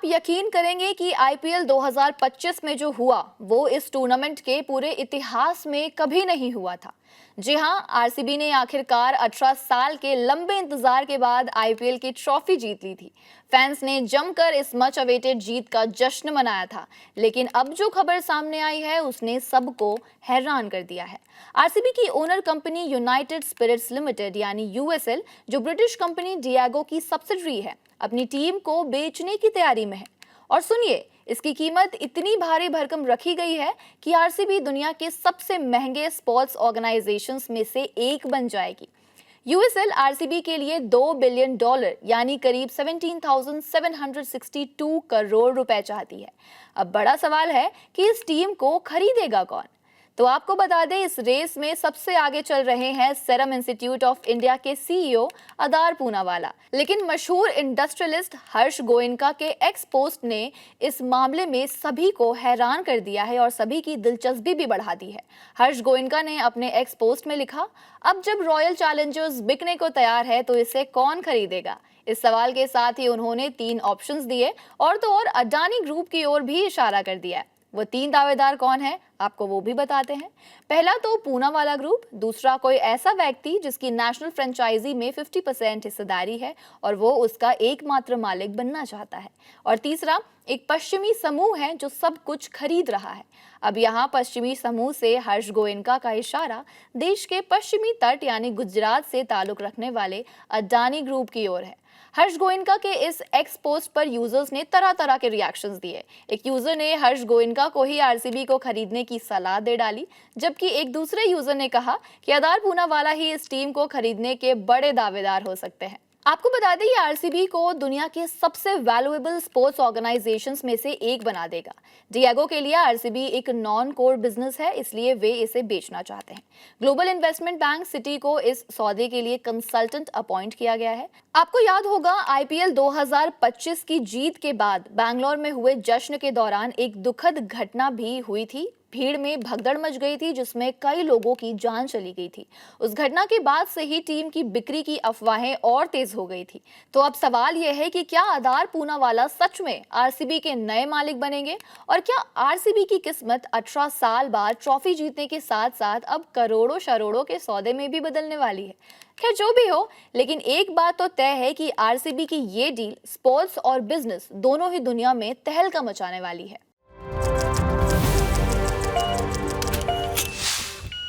यकीन करेंगे कि आईपीएल 2025 में जो हुआ वो इस टूर्नामेंट के पूरे इतिहास में कभी नहीं हुआ था। जी हां, आरसीबी ने आखिरकार 18 साल के लंबे इंतजार के बाद आईपीएल की ट्रॉफी जीत ली थी। फैंस ने जमकर इस मच अवेटेड जीत का जश्न मनाया था, लेकिन अब जो खबर सामने आई है उसने सबको हैरान कर दिया है। आरसीबी की owner company United Spirits Limited यानी यूएसएल, जो ब्रिटिश कंपनी डिएगो की सब्सिडरी है, अपनी टीम को बेचने की तैयारी में है। और सुनिए, इसकी कीमत इतनी भारी भरकम रखी गई है कि आरसीबी दुनिया के सबसे महंगे स्पोर्ट्स ऑर्गेनाइजेशंस में से एक बन जाएगी। यूएसएल आरसीबी के लिए $2 बिलियन यानी करीब 17,762 करोड़ रुपए चाहती है। अब बड़ा सवाल है कि इस टीम को खरीदेगा कौन। तो आपको बता दें, इस रेस में सबसे आगे चल रहे हैं सेरम इंस्टीट्यूट ऑफ इंडिया के सीईओ अदार पूनावाला, लेकिन मशहूर इंडस्ट्रियलिस्ट हर्ष गोयनका के एक्स पोस्ट ने इस मामले में सभी को हैरान कर दिया है और सभी की दिलचस्पी भी बढ़ा दी है। हर्ष गोयनका ने अपने एक्स पोस्ट में लिखा, अब जब रॉयल चैलेंजर्स बिकने को तैयार है तो इसे कौन खरीदेगा। इस सवाल के साथ ही उन्होंने 3 ऑप्शंस दिए और तो और अडानी ग्रुप की ओर भी इशारा कर दिया। वो 3 दावेदार कौन है, आपको वो भी बताते हैं। पहला तो पूनावाला ग्रुप, दूसरा कोई ऐसा व्यक्ति जिसकी नेशनल फ्रेंचाइजी में 50% हिस्सेदारी है और वो उसका एकमात्र मालिक बनना चाहता है, और तीसरा एक पश्चिमी समूह है जो सब कुछ खरीद रहा है। अब यहाँ पश्चिमी समूह से हर्ष गोयनका का इशारा देश के पश्चिमी तट यानी गुजरात से ताल्लुक रखने वाले अडानी ग्रुप की ओर है। हर्ष गोयनका के इस एक्स पोस्ट पर यूजर्स ने तरह तरह के रिएक्शंस दिए। एक यूजर ने हर्ष गोयनका को ही आरसीबी को खरीदने की सलाह दे डाली, जबकि एक दूसरे यूजर ने कहा कि अदार पूनावाला ही इस टीम को खरीदने के बड़े दावेदार हो सकते हैं। आपको बता दें, ये आरसीबी को दुनिया के सबसे वैल्यूएबल स्पोर्ट्स ऑर्गेनाइजेशंस में से एक बना देगा। डिएगो के लिए आरसीबी एक नॉन कोर बिजनेस है, इसलिए वे इसे बेचना चाहते हैं। ग्लोबल इन्वेस्टमेंट बैंक सिटी को इस सौदे के लिए कंसल्टेंट अपॉइंट किया गया है। आपको याद होगा, आईपीएल 2025 की जीत के बाद बैंगलोर में हुए जश्न के दौरान एक दुखद घटना भी हुई थी। भीड़ में भगदड़ मच गई थी जिसमें कई लोगों की जान चली गई थी। उस घटना के बाद से ही टीम की बिक्री की अफवाहें और तेज हो गई थी। तो अब सवाल यह है कि क्या अदार पूनावाला सच में आरसीबी के नए मालिक बनेंगे, और क्या आरसीबी की किस्मत 18 साल बाद ट्रॉफी जीतने के साथ साथ अब करोड़ों शरोड़ों के सौदे में भी बदलने वाली है। खैर, जो भी हो, लेकिन एक बात तो तय है कि आरसीबी की ये डील स्पोर्ट्स और बिजनेस दोनों ही दुनिया में तहलका मचाने वाली है।